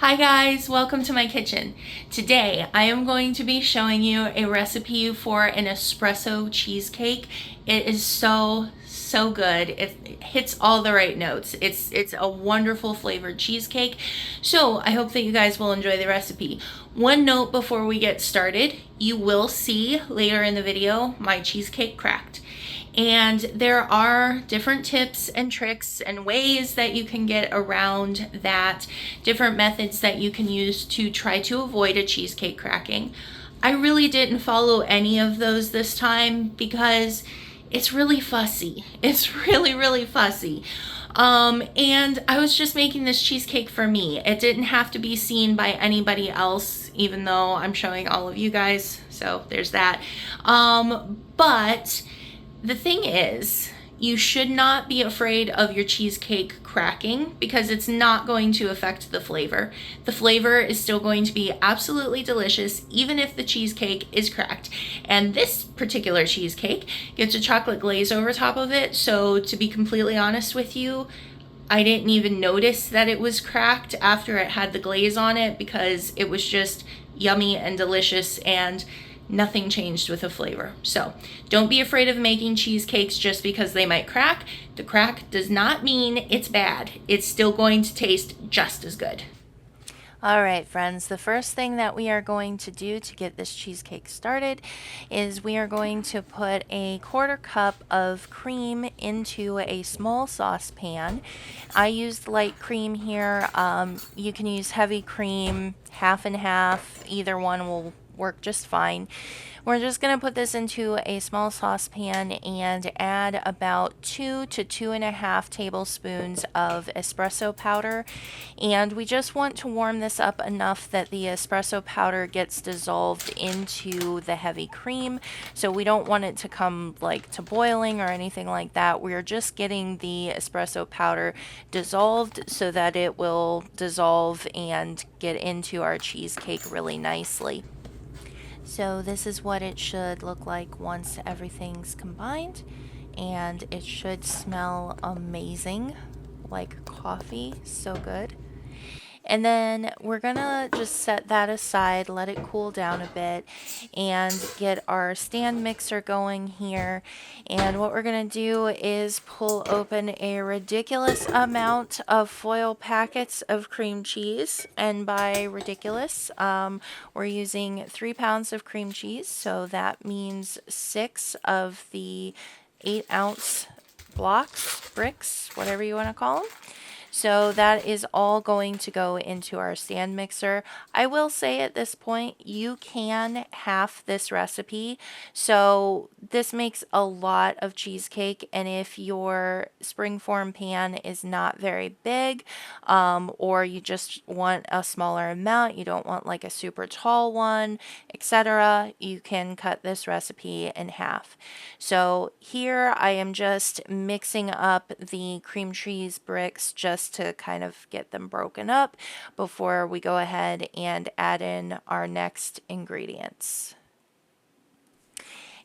Hi guys, welcome to my kitchen. Today I am going to be showing you a recipe for an espresso cheesecake. It is so good. It hits all the right notes. It's a wonderful flavored cheesecake. So I hope that you guys will enjoy the recipe. One note before we get started, you will see later in the video my cheesecake cracked. And there are different tips and tricks and ways that you can get around that, different methods that you can use to try to avoid a cheesecake cracking. I really didn't follow any of those this time because it's really fussy. It's really fussy. And I was just making this cheesecake for me. It didn't have to be seen by anybody else, even though I'm showing all of you guys. So there's that. But the thing is, you should not be afraid of your cheesecake cracking because it's not going to affect the flavor. The flavor is still going to be absolutely delicious even if the cheesecake is cracked. And this particular cheesecake gets a chocolate glaze over top of it, so to be completely honest with you, I didn't even notice that it was cracked after it had the glaze on it because it was just yummy and delicious and nothing changed with the flavor. So don't be afraid of making cheesecakes just because they might crack. The crack does not mean it's bad. It's still going to taste just as good. All right, friends, the first thing that we are going to do to get this cheesecake started is we are going to put a 1/4 cup of cream into a small saucepan. I used light cream here. You can use heavy cream, half and half. Either one will work just fine. We're just going to put this into a small saucepan and add about 2 to 2.5 tablespoons of espresso powder. And we just want to warm this up enough that the espresso powder gets dissolved into the heavy cream. So we don't want it to come like to boiling or anything like that. We're just getting the espresso powder dissolved so that it will dissolve and get into our cheesecake really nicely. So this is what it should look like once everything's combined, and it should smell amazing, like coffee. So good. And then we're gonna just set that aside, let it cool down a bit, and get our stand mixer going here. And what we're gonna do is pull open a ridiculous amount of foil packets of cream cheese. And by ridiculous, we're using 3 pounds of cream cheese, so that means 6 of the 8-ounce blocks, bricks, whatever you want to call them. So that is all going to go into our stand mixer. I will say at this point, you can half this recipe. So this makes a lot of cheesecake. And if your springform pan is not very big, or you just want a smaller amount, you don't want like a super tall one, etc., you can cut this recipe in half. So here I am just mixing up the cream cheese bricks just to kind of get them broken up before we go ahead and add in our next ingredients.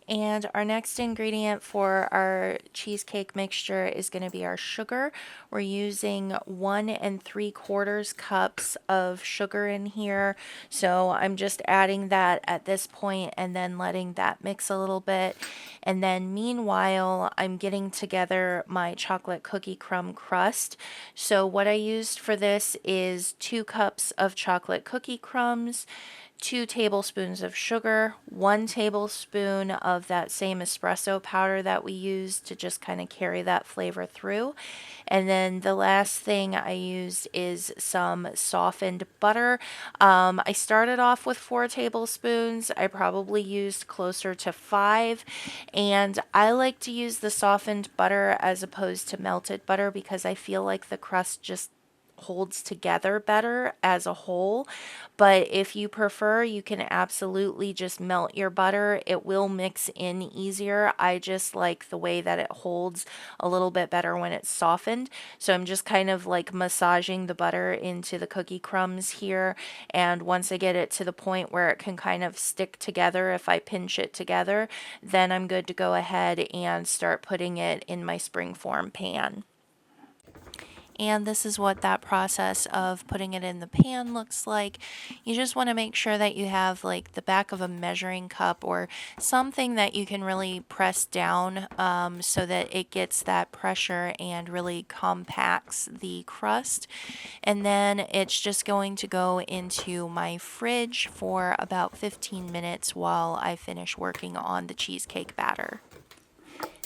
And our next ingredient for our cheesecake mixture is going to be our sugar. We're using 1 3/4 cups of sugar in here. So I'm just adding that at this point and then letting that mix a little bit. And then meanwhile, I'm getting together my chocolate cookie crumb crust. So what I used for this is 2 cups of chocolate cookie crumbs, 2 tablespoons of sugar, 1 tablespoon of that same espresso powder that we used to just kind of carry that flavor through. And then the last thing I used is some softened butter. I started off with 4 tablespoons. I probably used closer to 5. And I like to use the softened butter as opposed to melted butter because I feel like the crust just holds together better as a whole. But if you prefer, you can absolutely just melt your butter. It will mix in easier. I just like the way that it holds a little bit better when it's softened. So I'm just kind of like massaging the butter into the cookie crumbs here. And once I get it to the point where it can kind of stick together, if I pinch it together, then I'm good to go ahead and start putting it in my springform pan. And this is what that process of putting it in the pan looks like. You just want to make sure that you have like the back of a measuring cup or something that you can really press down so that it gets that pressure and really compacts the crust. And then it's just going to go into my fridge for about 15 minutes while I finish working on the cheesecake batter.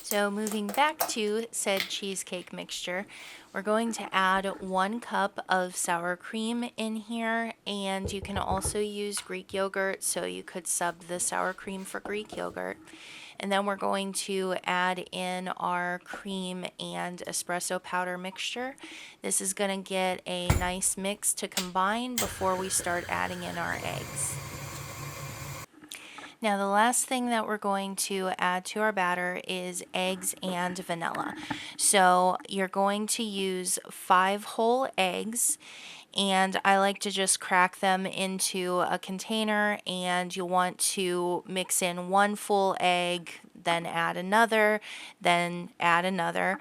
So moving back to said cheesecake mixture, we're going to add 1 cup of sour cream in here, and you can also use Greek yogurt, so you could sub the sour cream for Greek yogurt. And then we're going to add in our cream and espresso powder mixture. This is going to get a nice mix to combine before we start adding in our eggs. Now the last thing that we're going to add to our batter is eggs and vanilla. So you're going to use 5 whole eggs, and I like to just crack them into a container, and you'll want to mix in 1 full egg, then add another, then add another.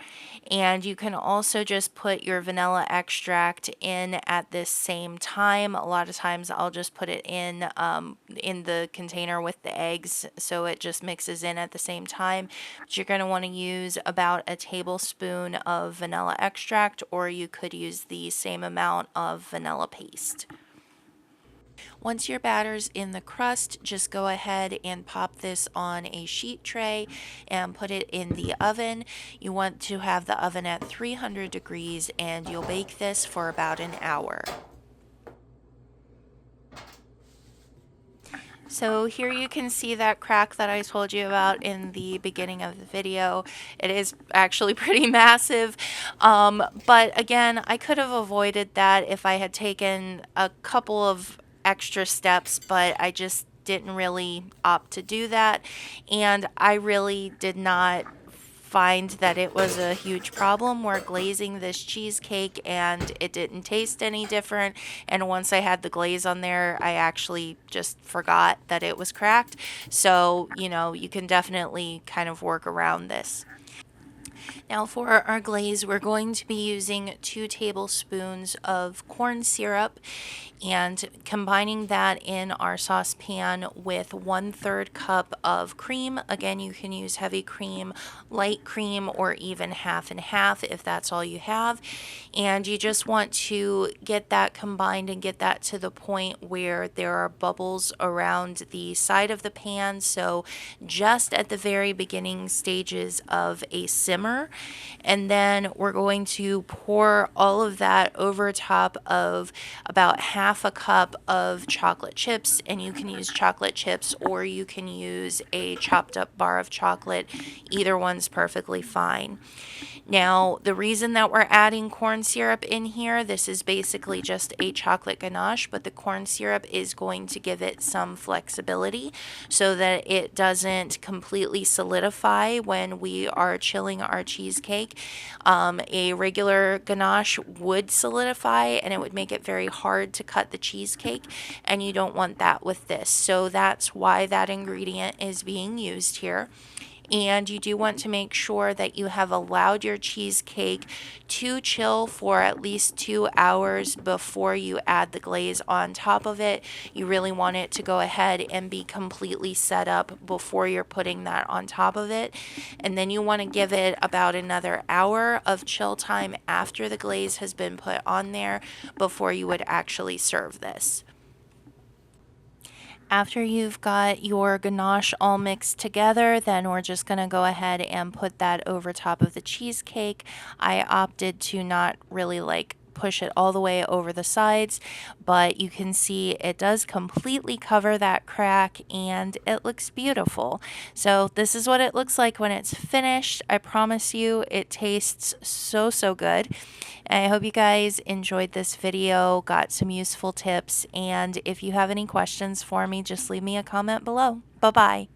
And you can also just put your vanilla extract in at this same time. A lot of times I'll just put it in the container with the eggs, so it just mixes in at the same time. But you're going to want to use about a tablespoon of vanilla extract, or you could use the same amount of vanilla paste. Once your batter's in the crust, just go ahead and pop this on a sheet tray and put it in the oven. You want to have the oven at 300 degrees, and you'll bake this for about an hour. So here you can see that crack that I told you about in the beginning of the video. It is actually pretty massive, but again, I could have avoided that if I had taken a couple of extra steps, but I just didn't really opt to do that, and I really did not find that it was a huge problem. We're glazing this cheesecake and it didn't taste any different, and once I had the glaze on there, I actually just forgot that it was cracked. So you can definitely kind of work around this. Now for our glaze, we're going to be using 2 tablespoons of corn syrup and combining that in our saucepan with 1/3 cup of cream. Again, you can use heavy cream, light cream, or even half and half if that's all you have. And you just want to get that combined and get that to the point where there are bubbles around the side of the pan. So just at the very beginning stages of a simmer. And then we're going to pour all of that over top of about half a cup of chocolate chips, and you can use chocolate chips or you can use a chopped up bar of chocolate. Either one's perfectly fine. Now, the reason that we're adding corn syrup in here, this is basically just a chocolate ganache, but the corn syrup is going to give it some flexibility so that it doesn't completely solidify when we are chilling our cheesecake. A regular ganache would solidify and it would make it very hard to cut the cheesecake, and you don't want that with this. So that's why that ingredient is being used here. And you do want to make sure that you have allowed your cheesecake to chill for at least 2 hours before you add the glaze on top of it. You really want it to go ahead and be completely set up before you're putting that on top of it. And then you want to give it about another hour of chill time after the glaze has been put on there before you would actually serve this. After you've got your ganache all mixed together, then we're just going to go ahead and put that over top of the cheesecake. I opted to not really push it all the way over the sides, but you can see it does completely cover that crack and it looks beautiful. So this is what it looks like when it's finished. I promise you it tastes so good. And I hope you guys enjoyed this video, got some useful tips, and if you have any questions for me, just leave me a comment below. Bye-bye.